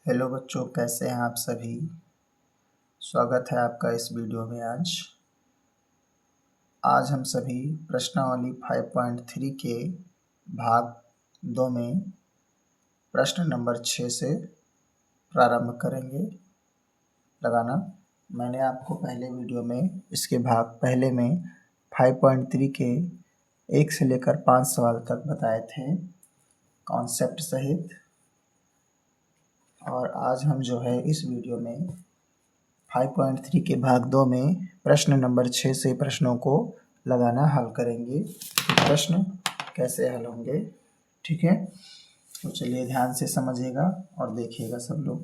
Hello बच्चों, कैसे हैं आप सभी। स्वागत है आपका इस वीडियो में। आज हम सभी प्रश्नावली 5.3 के भाग 2 में प्रश्न नंबर 6 से प्रारंभ करेंगे लगाना। मैंने आपको पहले वीडियो में इसके भाग पहले में 5.3 के 1 से लेकर 5 सवाल तक बताए थे कॉन्सेप्ट सहित, और आज हम जो है इस वीडियो में 5.3 के भाग 2 में प्रश्न नंबर 6 से प्रश्नों को लगाना हल करेंगे। प्रश्न कैसे हल होंगे, ठीक है। तो चलिए ध्यान से समझिएगा और देखिएगा सब लोग।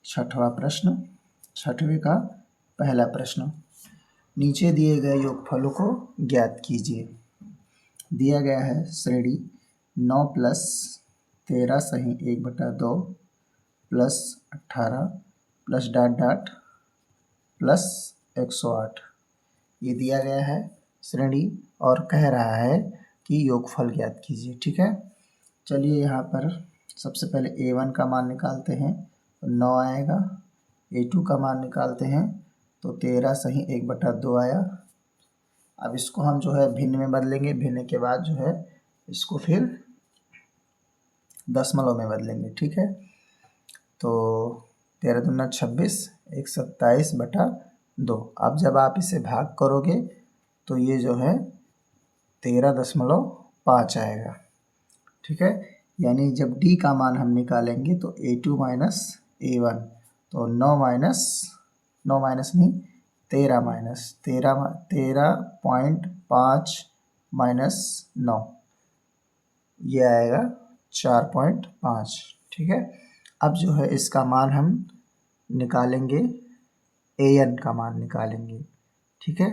छठवां प्रश्न, छठवें का पहला प्रश्न, नीचे दिए गए योगफलों को ज्ञात कीजिए। दिया गया है श्रेणी 9 प्लस 13 सही 1/2 plus 18 plus dot dot plus 108, ये दिया गया है श्रेणी और कह रहा है कि योगफल ज्ञात कीजिए, ठीक है। चलिए यहाँ पर सबसे पहले a1 का मान निकालते हैं तो 9 आएगा, a2 का मान निकालते हैं तो 13 सही 1/2 आया। अब इसको हम जो है भिन्न में बदलेंगे, भिन्न के बाद जो है इसको फिर दशमलव में बदलेंगे, ठीक है। तो 13 दूना 26, 127/2। अब जब आप इसे भाग करोगे तो ये जो है 13.5 आएगा, ठीक है। यानी जब d का मान हम निकालेंगे तो a2 माइनस a1, तो 9 माइनस नहीं 13 माइनस 13.5 माइनस 9, ये आएगा 4.5, ठीक है। अब जो है इसका मान हम निकालेंगे, an का मान निकालेंगे, ठीक है।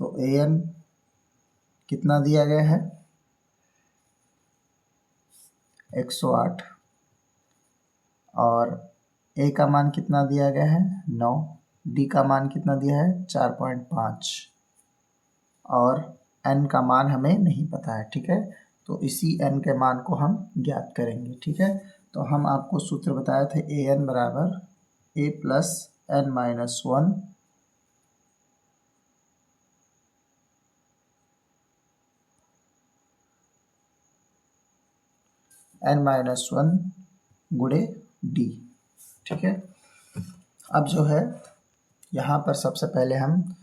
तो an कितना दिया गया है 108, और a का मान कितना दिया गया है 9, d का मान कितना दिया है 4.5, और n का मान हमें नहीं पता है, ठीक है। तो इसी n के मान को हम ज्ञात करेंगे, ठीक है। तो हम आपको सूत्र बताए थे an बराबर a प्लस n माइनस 1 गुणे d, ठीक है। अब जो है यहाँ पर सबसे पहले हम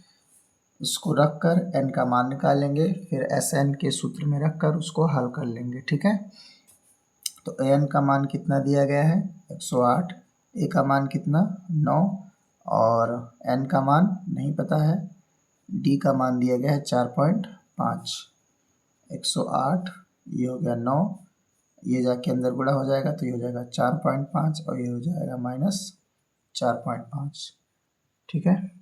इसको रखकर n का मान निकालेंगे, फिर Sn के सूत्र में रखकर उसको हल कर लेंगे, ठीक है। तो an का मान कितना दिया गया है 108, a का मान कितना 9, और n का मान नहीं पता है, d का मान दिया गया है 4.5। 108 ये हो गया 9, ये जाके अंदर गुणा हो जाएगा तो ये हो जाएगा 4.5, और ये हो जाएगा माइनस 4.5, ठीक है।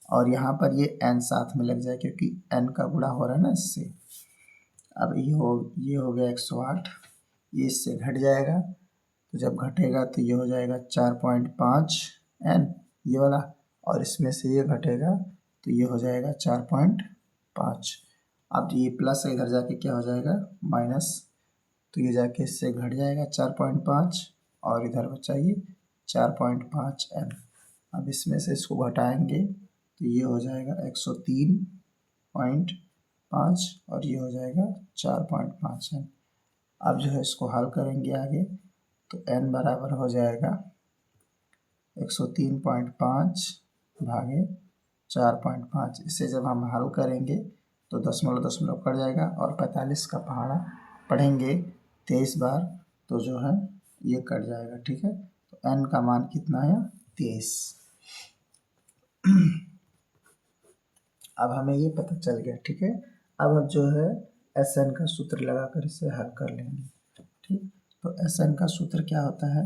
और यहाँ पर ये n साथ में लग जाए क्योंकि n का गुणा हो रहा है ना इससे। अब ये हो गया 108, ये इससे घट जाएगा, तो जब घटेगा तो ये हो जाएगा 4.5 n ये वाला, और इसमें से ये घटेगा तो ये हो जाएगा 4.5। अब ये प्लस इधर जाके क्या हो जाएगा माइनस, तो ये जाके इससे घट जाएगा 4.5, और इधर बचा ये 4.5 n। अब इसमें से इसको घटाएंगे तो ये हो जाएगा 103.5, और ये हो जाएगा 4.5 n। अब जो है इसको हल करेंगे आगे तो n बराबर हो जाएगा 103.5 भागे 4.5। इसे जब हम हल करेंगे तो दशमलव दशमलव कट जाएगा, और 45 का पहाड़ा पढ़ेंगे 23 बार तो जो है ये कट जाएगा, ठीक है। तो n का मान कितना है 23। अब हमें ये पता चल गया, ठीक है। अब जो है Sn का सूत्र लगाकर इसे हल कर लेंगे, ठीक। तो Sn का सूत्र क्या होता है,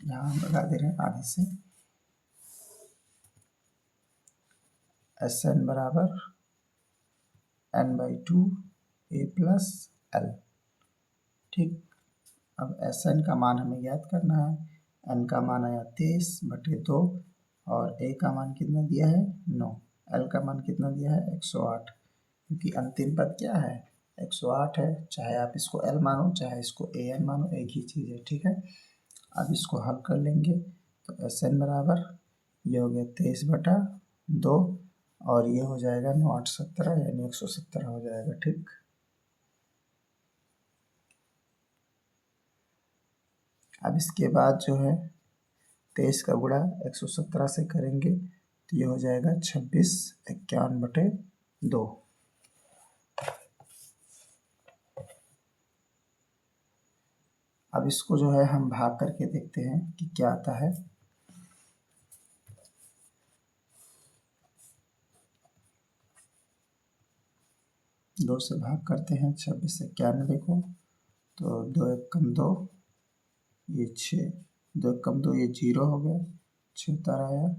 यहाँ हम लगा दे रहे हैं आगे से। Sn बराबर n/2 a प्लस l, ठीक। अब Sn का मान हमें याद करना है, n का मान आया 23/2, और a का मान कितना दिया है 9, l का मान कितना दिया है 108, क्योंकि अंतिम पद क्या है 108 है, चाहे आप इसको L मानो चाहे इसको AN मानो, एक ही चीज़ है, ठीक है। अब इसको हल कर लेंगे तो SN बराबर ये हो गया 23/2 और ये हो जाएगा 9 8 17 यानी 117 हो जाएगा, ठीक। अब इसके बाद जो है 23 का गुणा 117 से करेंगे तो ये हो जाएगा 2651/2। अब इसको जो है हम भाग करके देखते हैं कि क्या आता है। दो से भाग करते हैं 2691 को, तो 2 1 कम 2 ये 6, 2 1 कम 2 ये 0 हो गया, 6 उतार आया,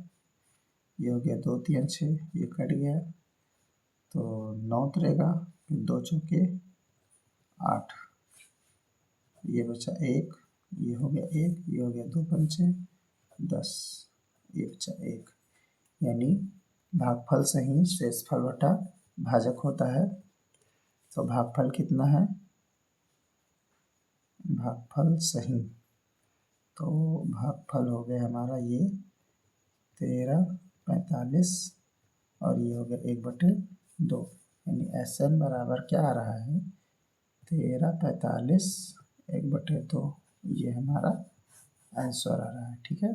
ये हो गया 2 3 6, ये कट गया तो 9 उतरेगा, फिर 2 चौके 8, ये बचा 1, ये हो गया 1, ये हो गया 2 पंचे 10, ये बचा 1, यानी भागफल सही शेषफल बटा भाजक होता है। तो भागफल कितना है, भागफल सही, तो भागफल हो गया हमारा ये 13/45 और ये हो गया 1/2, यानी SN बराबर क्या आ रहा है 13/45 1/2, ये हमारा आंसर आ रहा है, ठीक है।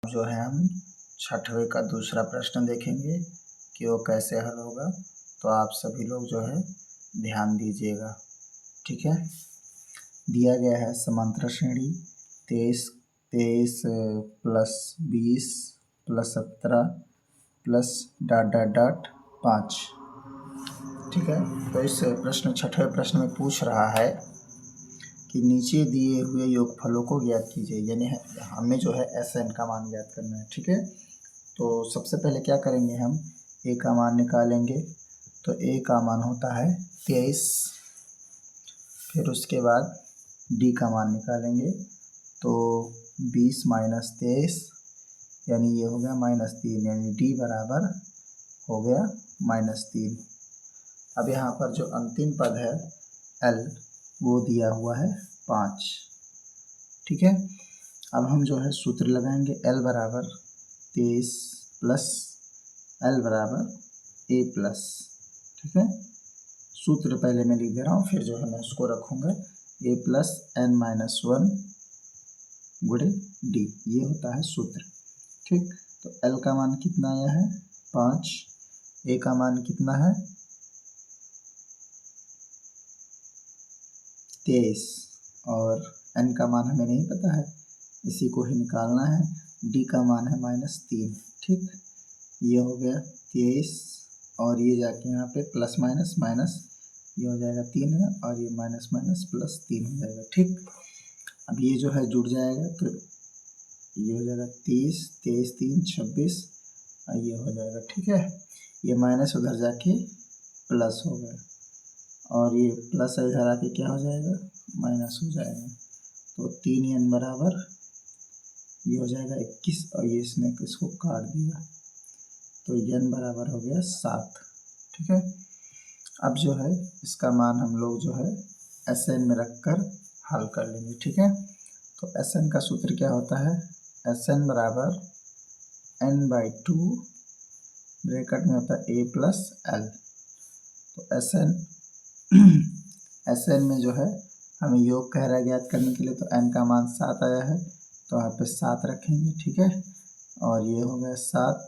जो है हम छठवें का दूसरा प्रश्न देखेंगे कि वो कैसे हल होगा, तो आप सभी लोग जो है ध्यान दीजिएगा, ठीक है। दिया गया है समांतर श्रेणी 23 प्लस 20 प्लस 17 प्लस ... 5, ठीक है। तो इस प्रश्न छठवें प्रश्न में पूछ रहा है कि नीचे दिए हुए योगफलों को ज्ञात कीजिए, यानी हमें जो है SN का मान ज्ञात करना है, ठीक है। तो सबसे पहले क्या करेंगे, हम A का मान निकालेंगे, तो A का मान होता है 23, फिर उसके बाद D का मान निकालेंगे, तो 20 माइनस 23 यानी ये हो गया -3, यानी D बराबर हो गया -3। अब यहाँ पर जो अंतिम पद है L वो दिया हुआ है 5, ठीक है। अब हम जो है सूत्र लगाएंगे, L बराबर 23 प्लस L बराबर A प्लस, ठीक है। सूत्र पहले मैं लिख दे रहा हूँ, फिर जो है मैं उसको रखूँगा A प्लस n-1 गुणे D, ये होता है सूत्र, ठीक। तो L का मान कितना आया है 5, A का मान कितना है 23 और n का मान हमें नहीं पता है, इसी को ही निकालना है। D का मान है -3, ठीक। ये हो गया 23 और ये जाके यहाँ पे प्लस माइनस माइनस, ये हो जाएगा 3 है और ये माइनस माइनस प्लस 3 हो जाएगा, ठीक। अब ये जो है जुड़ जाएगा तो ये हो जाएगा 30, 23 3 26 और ये हो जाएगा, ठीक है। ये माइनस उधर जाके प्लस हो गया और ये प्लस इधर आके क्या हो जाएगा माइनस हो जाएगा, तो 3n बराबर ये हो जाएगा 21 और ये इसने इसको काट दिया, तो n बराबर हो गया 7, ठीक है। अब जो है इसका मान हम लोग जो है SN में रख कर हल कर लेंगे, ठीक है। तो SN का सूत्र क्या होता है, SN बराबर n/2 ब्रैकेट में होता है A प्लस L। तो SN में जो है हमें योग कह रहा है ज्ञात करने के लिए, तो n का मान 7 आया है, तो यहाँ पे 7 रखेंगे, ठीक है। और ये हो गया 7,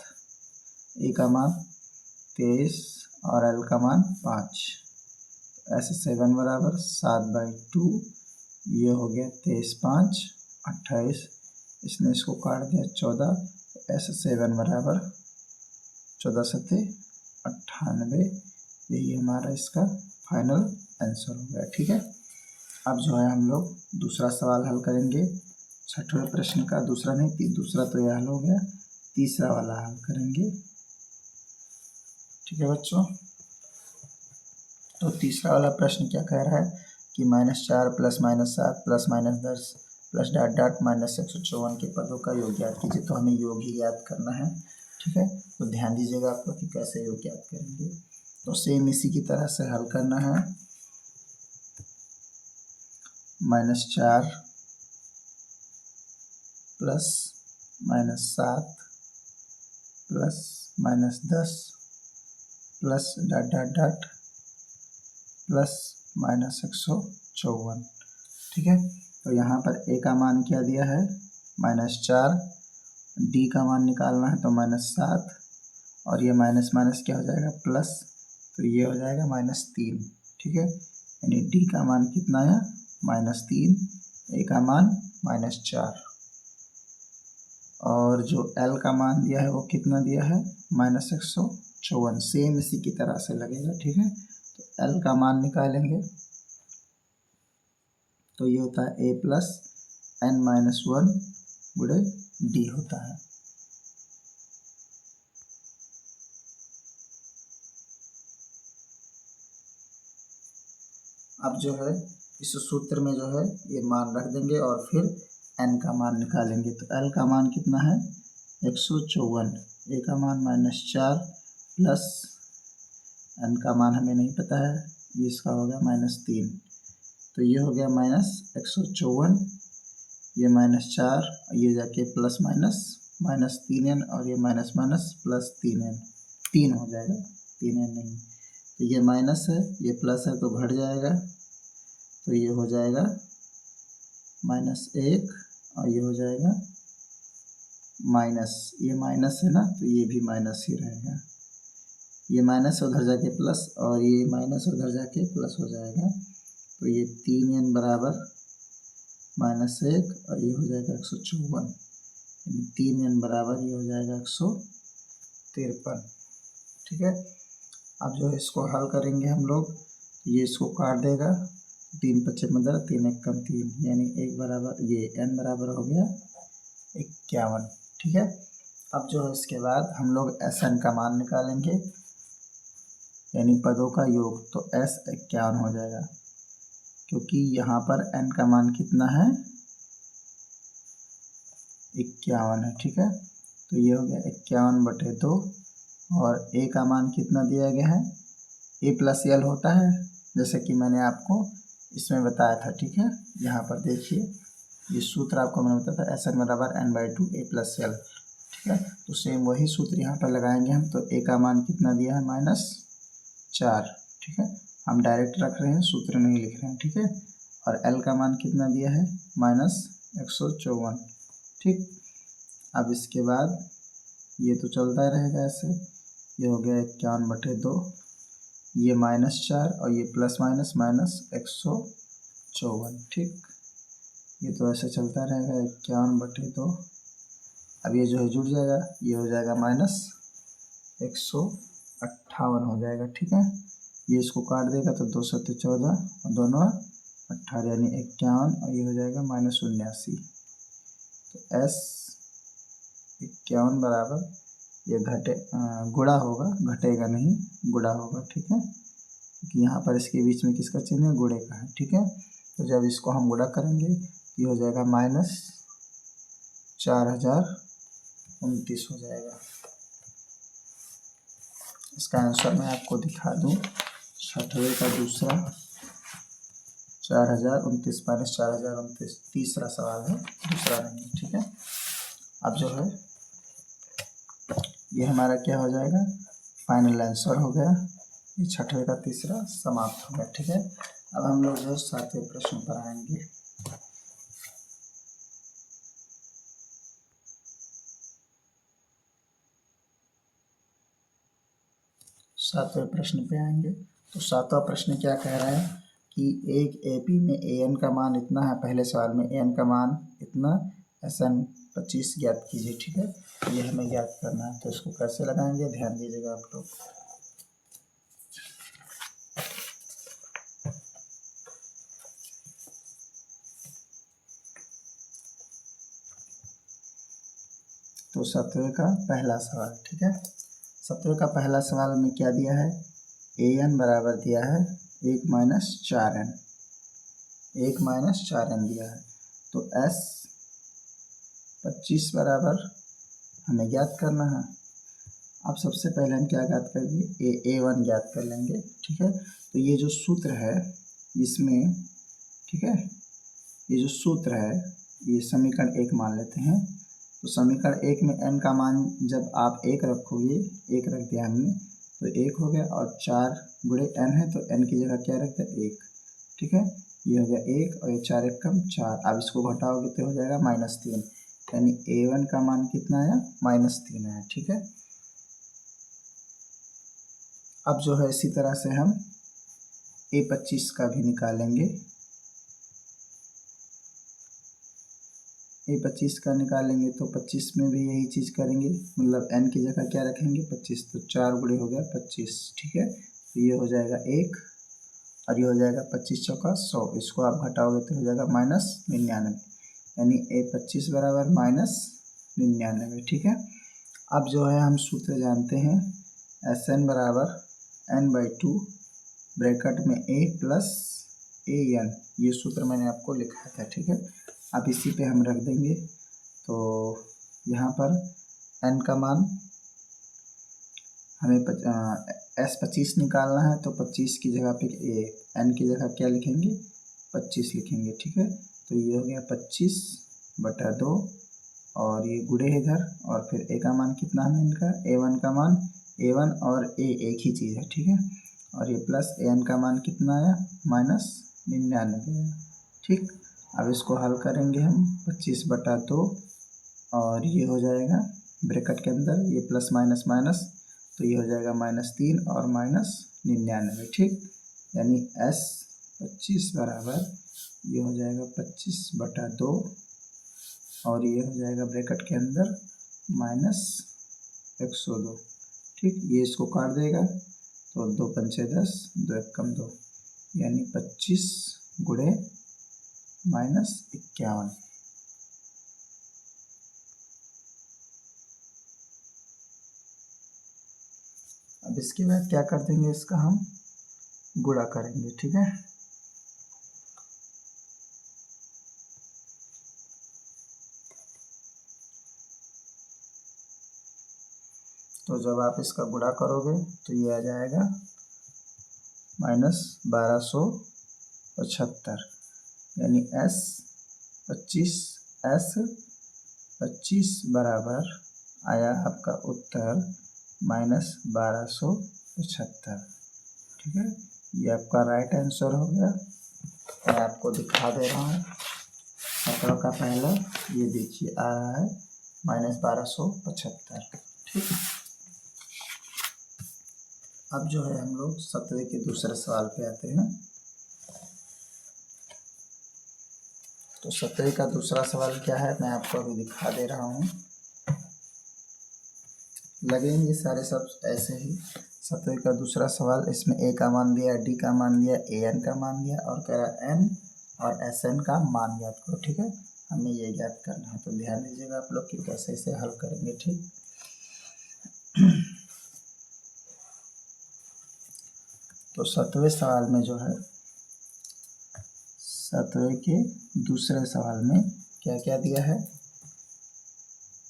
A का मान 23 और L का मान 5, ऐसे 7 बराबर 7/2, ये हो गया 23 5 28, इसने इसको काट दिया 14, ऐसे 7 बराबर 14 7 98, यही हमारा इसका फाइनल आंसर हो गया, ठीक है। अब जो है हम लोग दूसरा सवाल हल करेंगे, छठवें प्रश्न का दूसरा नहीं, दूसरा तो यह हल हो गया, तीसरा वाला हल करेंगे, ठीक है बच्चों। तो तीसरा वाला प्रश्न क्या कह रहा है कि -4 + -7 + -10 प्लस डॉट डॉट माइनस 154 के पदों का योग ज्ञात कीजिए। तो हमें योग ही याद करना है, ठीक है। तो ध्यान दीजिएगा आप लोग कि कैसे योग ज्ञात करेंगे। तो सेम इसी की तरह से हल करना है। -4 plus -7 plus -10 plus dot dot dot plus -154, ठीक है। तो यहाँ पर a का मान क्या दिया है, -4, d का मान निकालना है तो -7, और ये माइनस माइनस क्या हो जाएगा प्लस, तो ये हो जाएगा -3, ठीक है। यानी d का मान कितना है, -3, a का मान -4, और जो l का मान दिया है वो कितना दिया है, -154। सेम इसी की तरह से लगेगा, ठीक है। तो l का मान निकालेंगे तो ये होता है a प्लस n-1 गुणे d होता है। अब जो है इस सूत्र में जो है ये मान रख देंगे और फिर n का मान निकालेंगे। तो l का मान कितना है, 154, a का मान -4 प्लस n का मान हमें नहीं पता है, ये इसका हो गया -3, तो ये हो गया -154, ये -4, ये जाके प्लस माइनस -3n, और ये माइनस माइनस प्लस 3n, 3 हो जाएगा, 3n नहीं, तो ये माइनस है, ये प्लस है तो घट जाएगा, तो ये हो जाएगा -1, और ये हो जाएगा माइनस, ये माइनस है ना तो ये भी माइनस ही रहेगा, ये माइनस उधर जाके प्लस, और ये माइनस उधर जाके प्लस हो जाएगा, तो ये 3n बराबर -1, और ये हो जाएगा 154, यानी 3n बराबर ये हो जाएगा 153, ठीक है। अब जो है इसको हल करेंगे हम लोग, ये इसको काट देगा, 3 × 5 = 3, 1 कम 3, यानी 1 बराबर, ये n बराबर हो गया 51, ठीक है। अब जो है इसके बाद हम लोग Sn का मान निकालेंगे, यानी पदों का योग, तो S 51 हो जाएगा, क्योंकि यहाँ पर n का मान कितना है, 51 है, ठीक है। तो ये हो गया 51/2, और a का मान कितना दिया गया है, a प्लस l होता है, जैसे कि मैंने आपको इसमें बताया था, ठीक है। यहाँ पर देखिए ये सूत्र आपको मैंने बताया था, Sn बराबर n/2 a प्लस l, ठीक है। तो सेम वही सूत्र यहाँ पर लगाएंगे हम। तो a का मान कितना दिया है, -4, ठीक है। हम डायरेक्ट रख रहे हैं, सूत्र नहीं लिख रहे हैं, ठीक है। और l का मान कितना दिया है, -154, ठीक। अब इसके बाद ये तो चलता रहेगा ऐसे, ये हो गया 51/2, ये -4, और ये प्लस माइनस -154, ठीक। ये तो ऐसे चलता रहेगा 51/2, अब ये जो है जुड़ जाएगा, ये हो जाएगा -158 हो जाएगा, ठीक है। ये इसको काट देगा तो 2 × 7 = 14, और दोनों 18, यानी 51, और ये हो जाएगा -79। तो S 51 बराबर, ये गुणा होगा, घटेगा नहीं, गुणा होगा, ठीक है, क्योंकि यहाँ पर इसके बीच में किसका चिन्ह है, गुणे का है, ठीक है। तो जब इसको हम गुणा करेंगे ये हो जाएगा -4029 हो जाएगा। इसका आंसर मैं आपको दिखा दूँ, 6वें का दूसरा, 4029 - 4029, तीसरा सवाल है, दूसरा नहीं, ठीक है। अब जो है ये हमारा क्या हो जाएगा, फाइनल आंसर हो गया, ये 6वें का तीसरा समाप्त हो गया, ठीक है। अब हम लोग जो है 7वें प्रश्न पर आएंगे। 7वें प्रश्न पे आएंगे। तो 7वां प्रश्न क्या कह रहा है कि एक AP में AN का मान इतना है, पहले सवाल में AN का मान इतना, SN 25 ज्ञात कीजिए, ठीक है। ये हमें ज्ञात करना है, तो इसको कैसे लगाएंगे, ध्यान दीजिएगा आप लोग। तो 7वें का पहला सवाल, ठीक है। 7वें का पहला सवाल में क्या दिया है, AN बराबर दिया है 1 - 4n, 1 - 4n दिया है। तो S 25 बराबर हमें ज्ञात करना है। अब सबसे पहले हम क्या ज्ञात करेंगे, A1 ज्ञात कर लेंगे। ठीक है, तो ये जो सूत्र है इसमें, ठीक है, ये जो सूत्र है ये समीकरण 1 मान लेते हैं। तो समीकरण 1 में n का मान जब आप 1 रखोगे, 1 रख दिया हमने तो 1 हो गया, और 4 गुणे n है तो n की जगह क्या रखते हैं 1। ठीक है, ये हो गया 1 और ये 4 1 कम 4। अब इसको घटाओगे तो हो जाएगा -3, यानी A1 का मान कितना आया, -3 आया। ठीक है, अब जो है इसी तरह से हम A25 का भी निकालेंगे। A25 का निकालेंगे तो 25 में भी यही चीज़ करेंगे, मतलब n की जगह क्या रखेंगे 25, तो 4 गुणे हो गया 25। ठीक है, तो ये हो जाएगा 1 और ये हो जाएगा 25 चौका 100, इसको आप घटाओगे तो हो जाएगा -99, यानी A25 बराबर -99। ठीक है, अब जो है हम सूत्र जानते हैं, Sn बराबर n/2 ब्रैकेट में A प्लस AN, ये सूत्र मैंने आपको लिखा था। ठीक है, अब इसी पे हम रख देंगे। तो यहाँ पर n का मान हमें S25 निकालना है, तो 25 की जगह पे n की जगह क्या लिखेंगे 25 लिखेंगे। ठीक है, तो ये हो गया 25/2 और ये गुणे इधर, और फिर A का मान कितना है इनका, A1 का मान, A1 और A एक ही चीज़ है। ठीक है, और ये प्लस AN का मान कितना आया -99। ठीक, अब इसको हल करेंगे हम, 25/2 और ये हो जाएगा ब्रैकेट के अंदर ये प्लस माइनस माइनस, तो ये हो जाएगा -3 और -99। ठीक, यानी S25 बराबर ये हो जाएगा 25/2 और ये हो जाएगा ब्रैकेट के अंदर -102। ठीक, ये इसको काट देगा तो 2 पंचे 10, 2 एक कम 2, यानी 25 गुणे -51। अब इसके बाद क्या कर देंगे, इसका हम गुणा करेंगे। ठीक है, तो जब आप इसका गुणा करोगे तो ये आ जाएगा -1275, यानी S25 बराबर आया आपका उत्तर -1275। ठीक है, ये आपका राइट आंसर हो गया। मैं आपको दिखा दे रहा हूँ, 17 का पहला ये देखिए आ रहा है -1275। ठीक, अब जो है हम लोग 17 के दूसरे सवाल पे आते हैं। तो 17 का दूसरा सवाल क्या है, मैं आपको अभी दिखा दे रहा हूँ। लगेंगे सारे सब ऐसे ही। 17 का दूसरा सवाल, इसमें A का मान दिया, D का मान दिया, AN का मान दिया और कह रहा N और SN का मान ज्ञात करो। ठीक है, हमें ये ज्ञात करना है, तो ध्यान दीजिएगा आप लोग कि कैसे इसे हल करेंगे। ठीक, तो 17वें सवाल में जो है, 17वें के दूसरे सवाल में क्या क्या दिया है,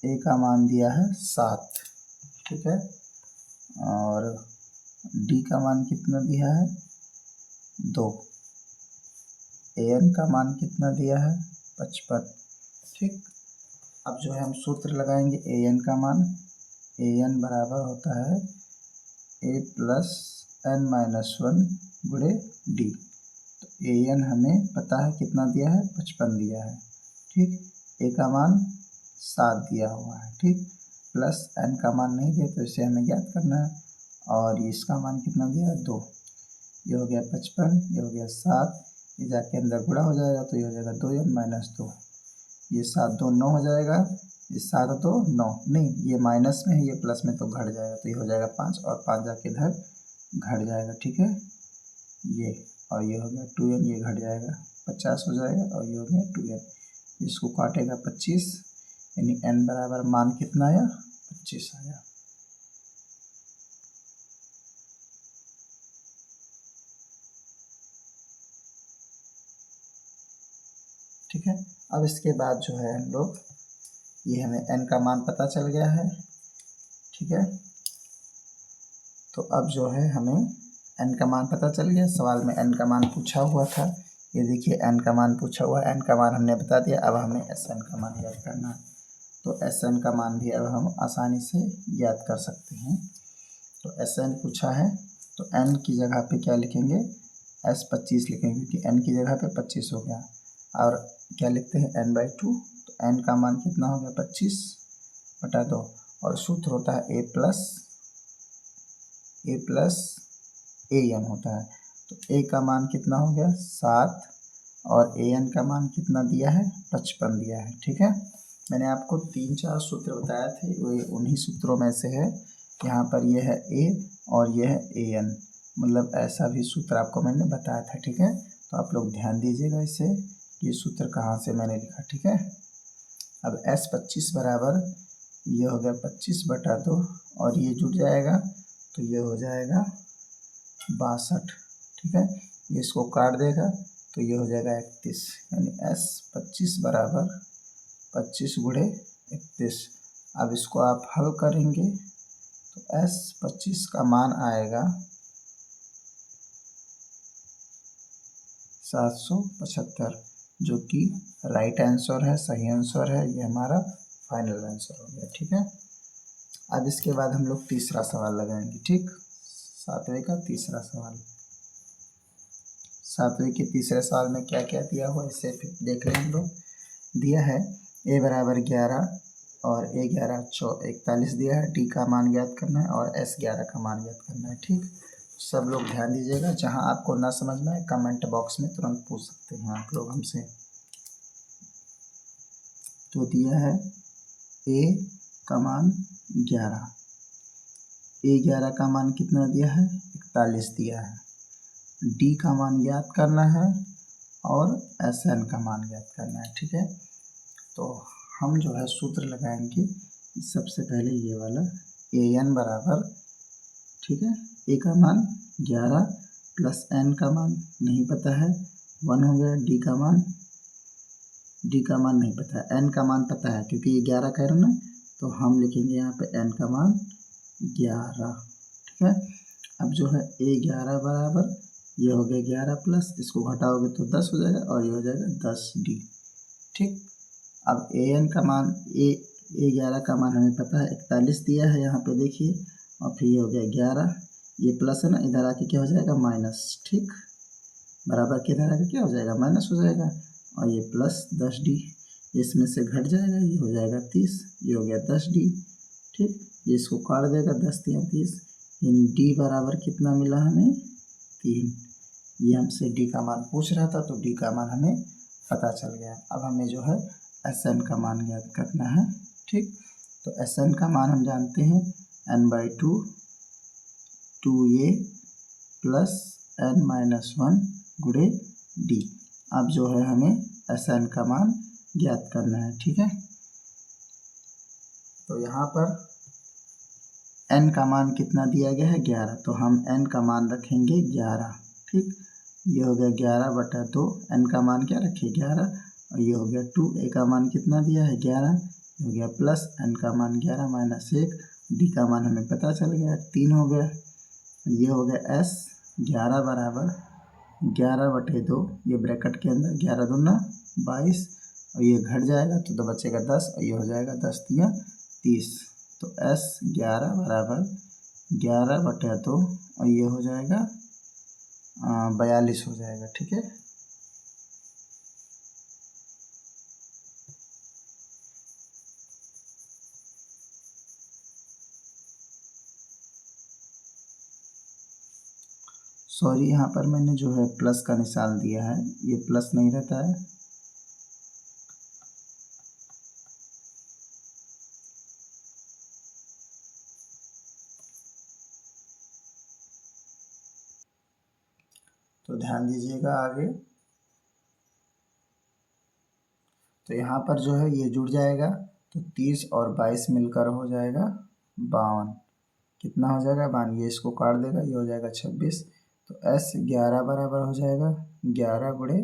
A का मान दिया है 7। ठीक है, और D का मान कितना दिया है 2, AN का मान कितना दिया है 55। ठीक, अब जो है हम सूत्र लगाएंगे AN का मान, AN बराबर होता है A प्लस n-1 गुणे D। तो AN हमें पता है कितना दिया है 55 दिया है। ठीक, A का मान 7 दिया हुआ है। ठीक, प्लस n का मान नहीं दिया तो इसे हमें ज्ञात करना है, और इसका मान कितना दिया है 2। ये हो गया 55, ये हो गया 7, ये जाके अंदर गुणा हो जाएगा तो ये हो जाएगा 2n-2, ये 7 2 9 हो जाएगा, ये 7 2 9, नहीं ये माइनस में है, ये प्लस में तो घट जाएगा, तो ये हो जाएगा 5 और 5 जाके इधर घट जाएगा। ठीक है, ये और ये हो गया 2n, ये घट जाएगा 50 हो जाएगा, और ये हो गया 2n, इसको काटेगा 25, यानी n बराबर मान कितना आया 25 आया। ठीक है। अब इसके बाद जो है हम लोग ये हमें n का मान पता चल गया है, ठीक है। तो अब जो है हमें n का मान पता चल गया, सवाल में n का मान पूछा हुआ था, ये देखिए n का मान पूछा हुआ है, n का मान हमने बता दिया। अब हमें Sn का मान ज्ञात करना है, तो Sn का मान भी अब हम आसानी से ज्ञात कर सकते हैं। तो Sn पूछा है तो n की जगह पे क्या लिखेंगे, S25 लिखेंगे, क्योंकि n की जगह पे 25 हो गया। और क्या लिखते हैं n/2, तो n का मान कितना हो गया 25/2, और सूत्र होता है a प्लस an होता है। तो a का मान कितना हो गया 7, और an का मान कितना दिया है 55 दिया है, ठीक है। मैंने आपको 3-4 सूत्र बताए थे, वो उन्हीं सूत्रों में से है। यहाँ पर ये है a और ये है an, मतलब ऐसा भी सूत्र आपको मैंने बताया था, ठीक है। तो आप लोग ध्यान दीजिएगा इसे, ये सूत्र कहाँ से मैंने लिखा, ठीक है। अब S25 बराबर ये हो गया 25/2, और ये जुड़ जाएगा तो ये हो जाएगा 62, ठीक है। ये इसको काट देगा तो ये हो जाएगा 31, यानी S25 बराबर 25 गुणे 31। अब इसको आप हल करेंगे तो S25 का मान आएगा 775, जो कि राइट आंसर है, सही आंसर है, ये हमारा फाइनल आंसर हो गया, ठीक है। अब इसके बाद हम लोग तीसरा सवाल लगाएंगे, ठीक। 7वें का तीसरा सवाल, 7वें के तीसरे सवाल में क्या क्या दिया हुआ इसे फिर देख लें हम लोग। दिया है a बराबर 11 और a11 41 दिया है, d का मान ज्ञात करना है और s11 का मान ज्ञात करना है, ठीक। सब लोग ध्यान दीजिएगा, जहां आपको ना समझ में आए कमेंट बॉक्स में तुरंत पूछ सकते हैं आप लोग हमसे। तो दिया है a का मान 11, a11 का मान कितना दिया है 41 दिया है, d का मान ज्ञात करना है और Sn का मान ज्ञात करना है, ठीक है। तो हम जो है सूत्र लगाएंगे, सबसे पहले ये वाला an बराबर, ठीक है, a का मान 11 प्लस n का मान नहीं पता है 1 हो गया, d का मान नहीं पता है, n का मान पता है क्योंकि ये 11 कह रहे ना, तो हम लिखेंगे यहाँ पे n का मान 11, ठीक है। अब जो है a11 बराबर ये हो गया 11 प्लस, इसको घटाओगे तो 10 हो जाएगा और ये हो जाएगा 10d, ठीक। अब an का मान a11 का मान हमें पता है 41 दिया है यहाँ पे देखिए, और फिर ये हो गया 11, ये प्लस है ना, इधर आके क्या हो जाएगा माइनस, ठीक। बराबर के इधर आके क्या हो जाएगा माइनस हो जाएगा, और ये प्लस 10d, इसमें से घट जाएगा, ये हो जाएगा 30, ये हो गया 10d, ठीक। ये इसको काट देगा 10 × 30, यानी d बराबर कितना मिला हमें 3। ये हमसे d का मान पूछ रहा था, तो d का मान हमें पता चल गया। अब हमें जो है Sn का मान ज्ञात करना है, ठीक। तो Sn का मान हम जानते हैं n/2 2a प्लस n-1 गुणे d। अब जो है हमें Sn का मान ज्ञात करना है, ठीक है। तो यहाँ पर n का मान कितना दिया गया है 11, तो हम n का मान रखेंगे 11, ठीक। ये हो गया 11/2, n का मान क्या रखे 11, और ये हो गया 2, a का मान कितना दिया है 11, हो गया प्लस n का मान 11 माइनस 1, d का मान हमें पता चल गया 3 हो गया। ये हो गया S11 बराबर 11/2, ये ब्रैकेट के अंदर 11 दूना 22, और ये घट जाएगा तो बचेगा 10, और ये हो जाएगा 10 × 30, तो S11 बराबर 11/2, और ये हो जाएगा 42 हो जाएगा, ठीक है। सॉरी, यहाँ पर मैंने जो है प्लस का निशान दिया है, ये प्लस नहीं रहता है, तो ध्यान दीजिएगा आगे। तो यहाँ पर जो है ये जुड़ जाएगा, तो 30 और 22 मिलकर हो जाएगा 52, कितना हो जाएगा 52, ये इसको काट देगा, ये हो जाएगा 26, तो S11 बराबर हो जाएगा 11 ×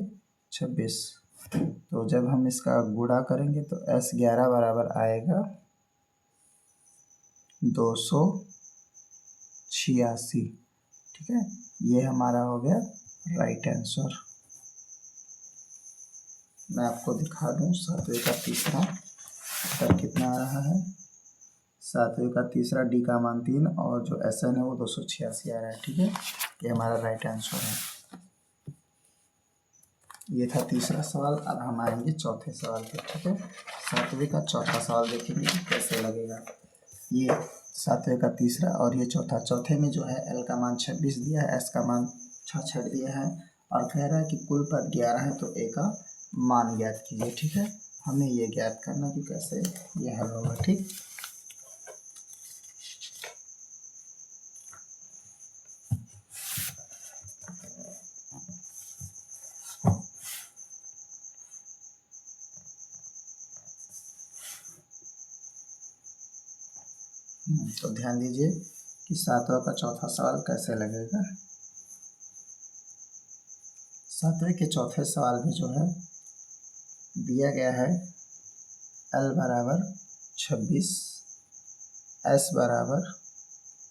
26, तो जब हम इसका गुणा करेंगे तो S11 बराबर आएगा 286। ठीक है, ये हमारा हो गया राइट आंसर। मैं आपको दिखा दूं 7वें का तीसरा उत्तर कितना आ रहा है। 7वें का तीसरा डी का मान 3 और जो SN है वो 286 आ रहा है। ठीक है, ये हमारा राइट आंसर है। ये था तीसरा सवाल। अब हम आएंगे चौथे सवाल पे। ठीक है, 7वें का चौथा सवाल देखेंगे कि कैसे लगेगा। ये 7वें का तीसरा और ये चौथा। चौथे में जो है L का मान 26 दिया है, S का मान 66 दिया है और कह रहा है कि कुल पद 11 है तो A का मान ज्ञात कीजिए। ठीक है, हमें ये ज्ञात करना कि कैसे ये हल होगा। ठीक, तो ध्यान दीजिए कि 7वें का चौथा सवाल कैसे लगेगा। 7वें के चौथे सवाल में जो है दिया गया है L बराबर 26, S बराबर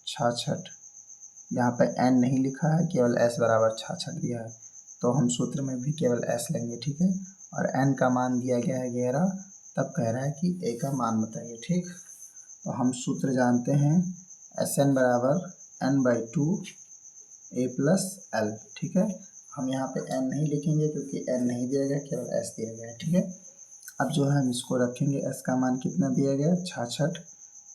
66। यहाँ पे N नहीं लिखा है, केवल S बराबर 66 दिया है, तो हम सूत्र में भी केवल S लेंगे। ठीक है, और N का मान दिया गया है 11। तब कह रहा है कि A का मान बताइए। ठीक, तो हम सूत्र जानते हैं SN बराबर N/2 A प्लस L। ठीक है, हम यहाँ पे N नहीं लिखेंगे क्योंकि N नहीं दिया गया, केवल S दिया गया है। ठीक है, अब जो है हम इसको रखेंगे। S का मान कितना दिया गया 66,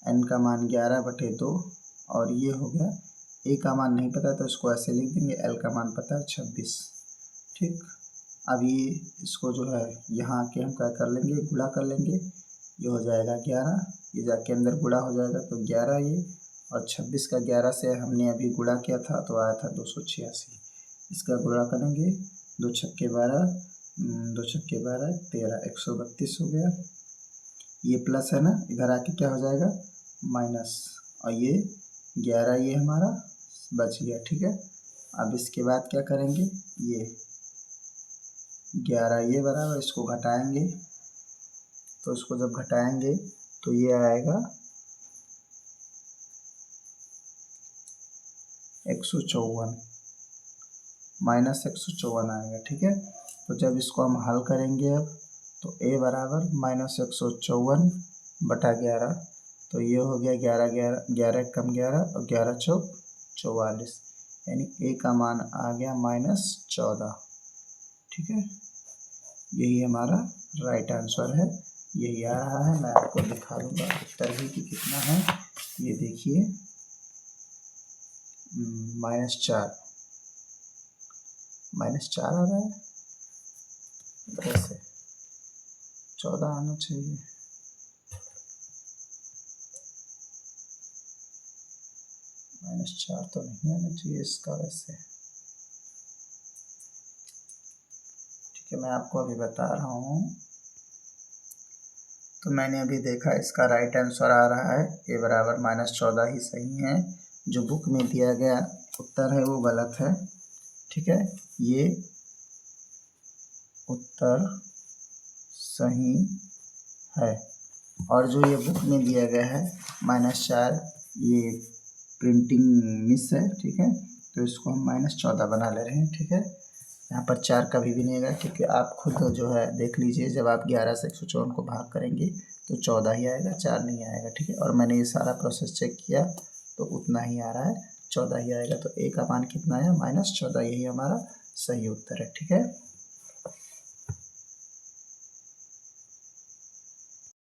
N का मान 11/2 और ये हो गया। A का मान नहीं पता तो इसको ऐसे लिख देंगे, L का मान पता है 26। ठीक, अब ये इसको जो है यहाँ के हम क्या कर लेंगे, गुणा कर लेंगे। ये हो जाएगा 11, ये जाके अंदर गुणा हो जाएगा तो 11 ये, और 26 का 11 से हमने अभी गुणा किया था तो आया था 286। इसका गुणा करेंगे, 2 छक्के 12, 2 छक्के 12 13, 132 हो गया। ये प्लस है ना, इधर आके क्या हो जाएगा माइनस, और ये 11 ये हमारा बच गया। ठीक है, अब इसके बाद क्या करेंगे, ये 11 ये बराबर इसको घटाएंगे, तो इसको जब घटाएंगे तो ये आएगा 154, माइनस 154 आएगा। ठीक है, तो जब इसको हम हल करेंगे अब तो A बराबर -154/11, तो ये हो गया 11 11 11 कम 11 और 11 चौक 44, यानी A का मान आ गया -14। ठीक है, यही हमारा राइट आंसर है, यही आ रहा है। मैं आपको दिखा दूंगा उत्तर भी कि कितना है। ये देखिए -4 आ रहा है, कैसे 14 आना चाहिए। -4 तो नहीं आना चाहिए इसका वैसे। ठीक है, मैं आपको अभी बता रहा हूँ। तो मैंने अभी देखा इसका राइट आंसर आ रहा है A बराबर -14 ही सही है। जो बुक में दिया गया उत्तर है वो गलत है। ठीक है, ये उत्तर सही है, और जो ये बुक में दिया गया है -4, ये प्रिंटिंग मिस है। ठीक है, तो इसको हम -14 बना ले रहे हैं। ठीक है, यहाँ पर 4 कभी भी नहीं आएगा क्योंकि आप खुद जो है देख लीजिए, जब आप 11 से 154 को भाग करेंगे तो 14 ही आएगा, 4 नहीं आएगा। ठीक है, और मैंने ये सारा प्रोसेस चेक किया तो उतना ही आ रहा है, 14 ही आएगा। तो A का मान कितना है -14, यही हमारा सही उत्तर है। ठीक है।